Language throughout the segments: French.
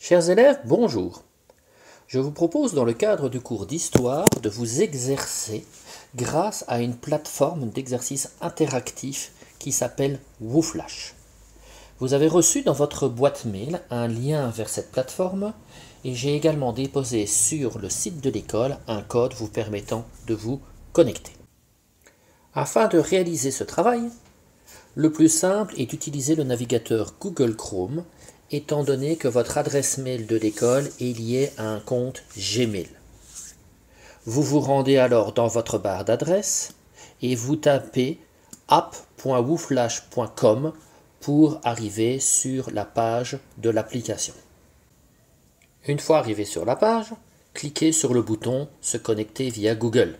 Chers élèves, bonjour. Je vous propose dans le cadre du cours d'histoire de vous exercer grâce à une plateforme d'exercice interactif qui s'appelle WooFlash. Vous avez reçu dans votre boîte mail un lien vers cette plateforme et j'ai également déposé sur le site de l'école un code vous permettant de vous connecter. Afin de réaliser ce travail, le plus simple est d'utiliser le navigateur Google Chrome étant donné que votre adresse mail de l'école est liée à un compte Gmail. Vous vous rendez alors dans votre barre d'adresse et vous tapez app.wooflash.com pour arriver sur la page de l'application. Une fois arrivé sur la page, cliquez sur le bouton « Se connecter via Google ».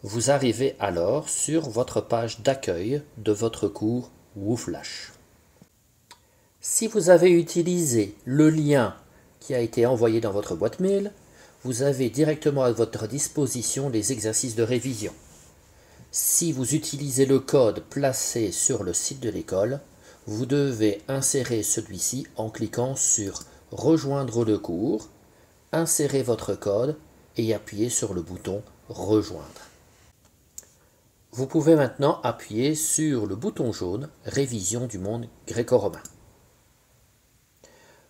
Vous arrivez alors sur votre page d'accueil de votre cours WooFlash. Si vous avez utilisé le lien qui a été envoyé dans votre boîte mail, vous avez directement à votre disposition les exercices de révision. Si vous utilisez le code placé sur le site de l'école, vous devez insérer celui-ci en cliquant sur « Rejoindre le cours », insérer votre code et appuyer sur le bouton « Rejoindre ». Vous pouvez maintenant appuyer sur le bouton jaune « Révision du monde gréco-romain ».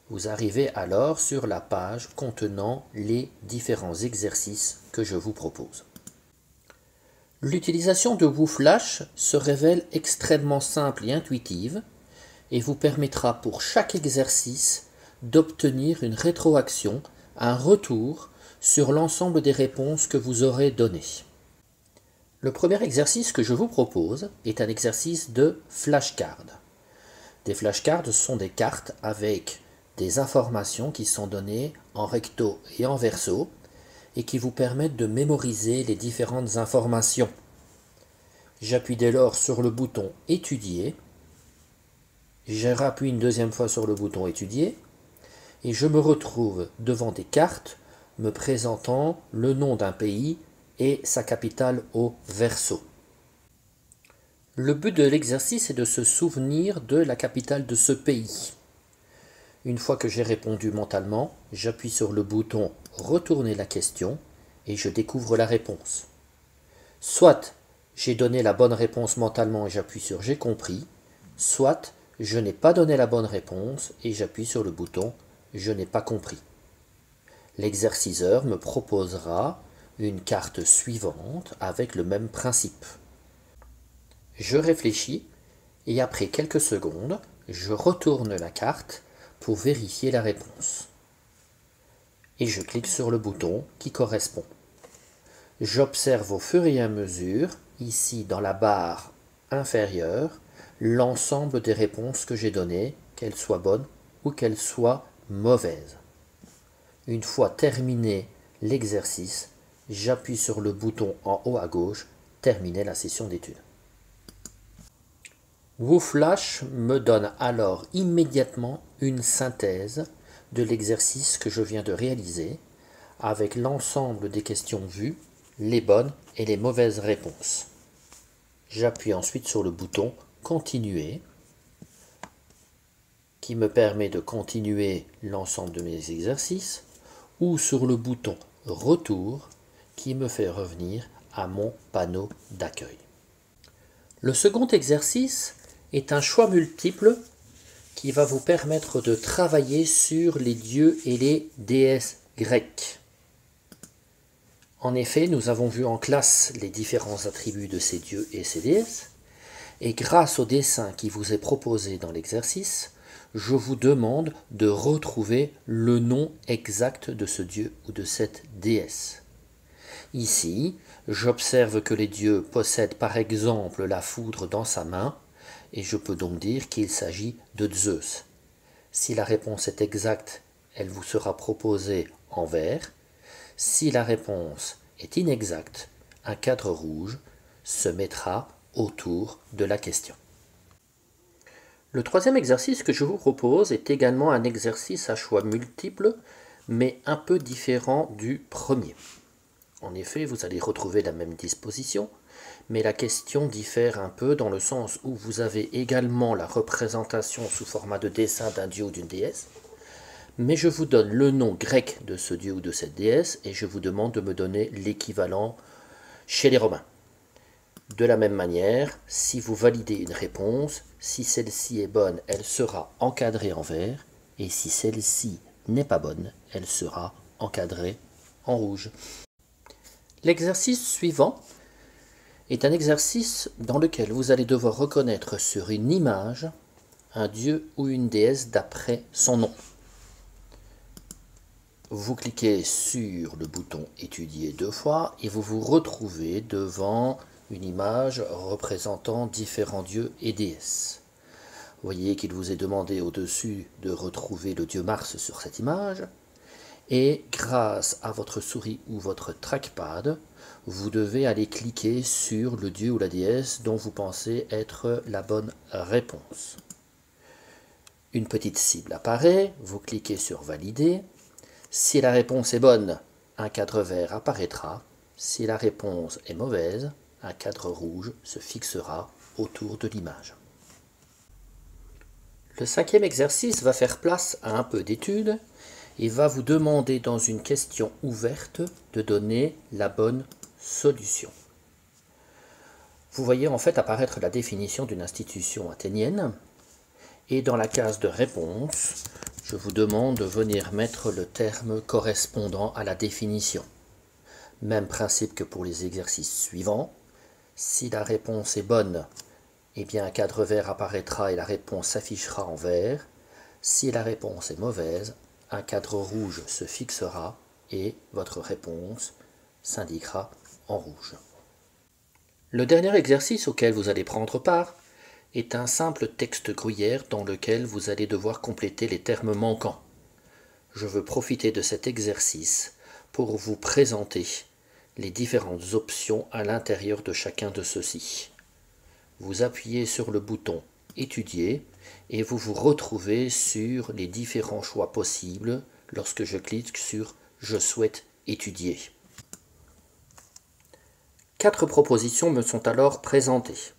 Vous arrivez alors sur la page contenant les différents exercices que je vous propose. L'utilisation de WooFlash se révèle extrêmement simple et intuitive et vous permettra pour chaque exercice d'obtenir une rétroaction, un retour sur l'ensemble des réponses que vous aurez données. Le premier exercice que je vous propose est un exercice de flashcards. Des flashcards sont des cartes avec des informations qui sont données en recto et en verso et qui vous permettent de mémoriser les différentes informations. J'appuie dès lors sur le bouton « Étudier », je rappuie une deuxième fois sur le bouton « Étudier » et je me retrouve devant des cartes me présentant le nom d'un pays et sa capitale au verso. Le but de l'exercice est de se souvenir de la capitale de ce pays. Une fois que j'ai répondu mentalement, j'appuie sur le bouton « Retourner la question » et je découvre la réponse. Soit j'ai donné la bonne réponse mentalement et j'appuie sur « J'ai compris », soit je n'ai pas donné la bonne réponse et j'appuie sur le bouton « Je n'ai pas compris ». L'exerciceur me proposera une carte suivante avec le même principe. Je réfléchis et après quelques secondes, je retourne la carte pour vérifier la réponse. Et je clique sur le bouton qui correspond. J'observe au fur et à mesure, ici dans la barre inférieure, l'ensemble des réponses que j'ai données, qu'elles soient bonnes ou qu'elles soient mauvaises. Une fois terminé l'exercice, j'appuie sur le bouton en haut à gauche, terminer la session d'études. WooFlash me donne alors immédiatement une synthèse de l'exercice que je viens de réaliser avec l'ensemble des questions vues, les bonnes et les mauvaises réponses. J'appuie ensuite sur le bouton Continuer qui me permet de continuer l'ensemble de mes exercices ou sur le bouton Retour qui me fait revenir à mon panneau d'accueil. Le second exercice est un choix multiple qui va vous permettre de travailler sur les dieux et les déesses grecques. En effet, nous avons vu en classe les différents attributs de ces dieux et ces déesses, et grâce au dessin qui vous est proposé dans l'exercice, je vous demande de retrouver le nom exact de ce dieu ou de cette déesse. Ici, j'observe que les dieux possèdent par exemple la foudre dans sa main, et je peux donc dire qu'il s'agit de Zeus. Si la réponse est exacte, elle vous sera proposée en vert. Si la réponse est inexacte, un cadre rouge se mettra autour de la question. Le troisième exercice que je vous propose est également un exercice à choix multiples, mais un peu différent du premier. En effet, vous allez retrouver la même disposition, mais la question diffère un peu dans le sens où vous avez également la représentation sous format de dessin d'un dieu ou d'une déesse, mais je vous donne le nom grec de ce dieu ou de cette déesse et je vous demande de me donner l'équivalent chez les Romains. De la même manière, si vous validez une réponse, si celle-ci est bonne, elle sera encadrée en vert, et si celle-ci n'est pas bonne, elle sera encadrée en rouge. L'exercice suivant est un exercice dans lequel vous allez devoir reconnaître sur une image un dieu ou une déesse d'après son nom. Vous cliquez sur le bouton « Étudier » 2 fois et vous vous retrouvez devant une image représentant différents dieux et déesses. Vous voyez qu'il vous est demandé au-dessus de retrouver le dieu Mars sur cette image. Et grâce à votre souris ou votre trackpad, vous devez aller cliquer sur le dieu ou la déesse dont vous pensez être la bonne réponse. Une petite cible apparaît, vous cliquez sur « Valider ». Si la réponse est bonne, un cadre vert apparaîtra. Si la réponse est mauvaise, un cadre rouge se fixera autour de l'image. Le 5e exercice va faire place à un peu d'étude et va vous demander dans une question ouverte de donner la bonne solution. Vous voyez en fait apparaître la définition d'une institution athénienne et dans la case de réponse, je vous demande de venir mettre le terme correspondant à la définition. Même principe que pour les exercices suivants. Si la réponse est bonne, eh bien un cadre vert apparaîtra et la réponse s'affichera en vert. Si la réponse est mauvaise, un cadre rouge se fixera et votre réponse s'indiquera en rouge. Le dernier exercice auquel vous allez prendre part est un simple texte gruyère dans lequel vous allez devoir compléter les termes manquants. Je veux profiter de cet exercice pour vous présenter les différentes options à l'intérieur de chacun de ceux-ci. Vous appuyez sur le bouton « Étudier » et vous vous retrouvez sur les différents choix possibles lorsque je clique sur « Je souhaite étudier ». 4 propositions me sont alors présentées.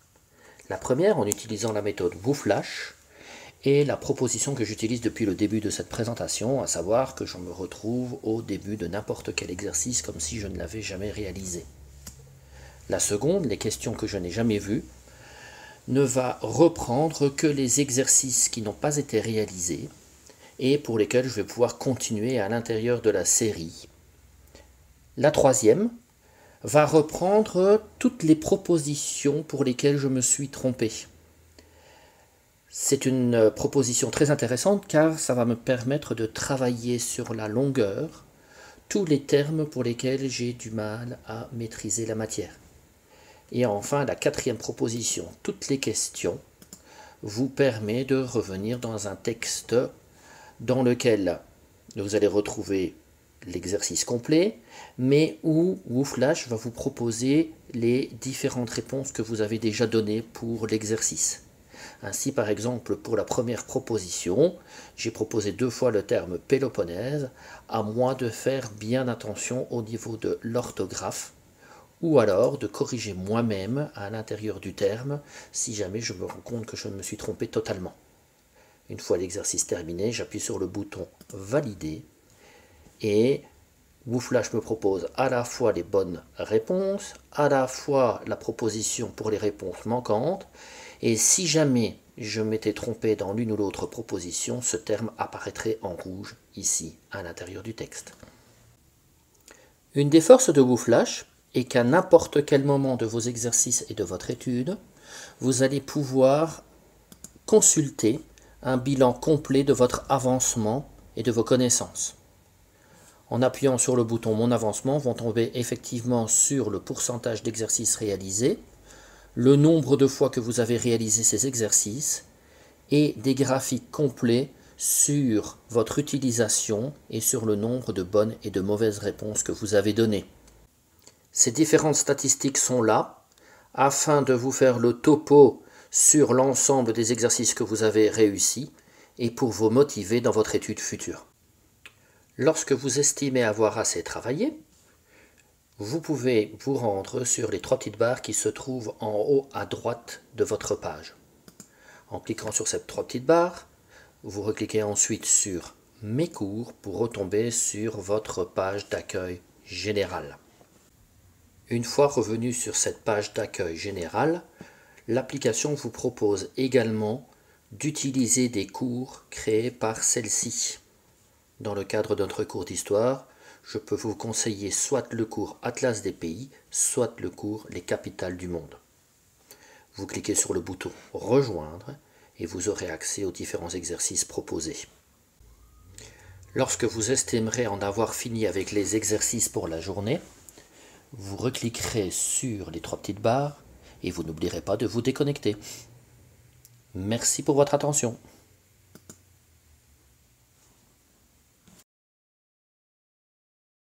La première en utilisant la méthode WooFlash est la proposition que j'utilise depuis le début de cette présentation, à savoir que je me retrouve au début de n'importe quel exercice comme si je ne l'avais jamais réalisé. La seconde, les questions que je n'ai jamais vues, ne va reprendre que les exercices qui n'ont pas été réalisés et pour lesquels je vais pouvoir continuer à l'intérieur de la série. La troisième va reprendre toutes les propositions pour lesquelles je me suis trompé. C'est une proposition très intéressante car ça va me permettre de travailler sur la longueur tous les termes pour lesquels j'ai du mal à maîtriser la matière. Et enfin, la 4e proposition, toutes les questions, vous permet de revenir dans un texte dans lequel vous allez retrouver l'exercice complet, mais où WooFlash va vous proposer les différentes réponses que vous avez déjà données pour l'exercice. Ainsi, par exemple, pour la première proposition, j'ai proposé 2 fois le terme Péloponnèse, à moi de faire bien attention au niveau de l'orthographe, ou alors de corriger moi-même à l'intérieur du terme, si jamais je me rends compte que je me suis trompé totalement. Une fois l'exercice terminé, j'appuie sur le bouton « Valider » et WooFlash me propose à la fois les bonnes réponses, à la fois la proposition pour les réponses manquantes, et si jamais je m'étais trompé dans l'une ou l'autre proposition, ce terme apparaîtrait en rouge ici, à l'intérieur du texte. Une des forces de WooFlash est qu'à n'importe quel moment de vos exercices et de votre étude, vous allez pouvoir consulter un bilan complet de votre avancement et de vos connaissances. En appuyant sur le bouton « Mon avancement », vont tomber effectivement sur le pourcentage d'exercices réalisés, le nombre de fois que vous avez réalisé ces exercices et des graphiques complets sur votre utilisation et sur le nombre de bonnes et de mauvaises réponses que vous avez données. Ces différentes statistiques sont là afin de vous faire le topo sur l'ensemble des exercices que vous avez réussis et pour vous motiver dans votre étude future. Lorsque vous estimez avoir assez travaillé, vous pouvez vous rendre sur les 3 petites barres qui se trouvent en haut à droite de votre page. En cliquant sur ces 3 petites barres, vous recliquez ensuite sur Mes cours pour retomber sur votre page d'accueil générale. Une fois revenu sur cette page d'accueil générale, l'application vous propose également d'utiliser des cours créés par celle-ci. Dans le cadre de notre cours d'histoire, je peux vous conseiller soit le cours Atlas des pays, soit le cours Les capitales du monde. Vous cliquez sur le bouton Rejoindre et vous aurez accès aux différents exercices proposés. Lorsque vous estimerez en avoir fini avec les exercices pour la journée, vous recliquerez sur les 3 petites barres et vous n'oublierez pas de vous déconnecter. Merci pour votre attention.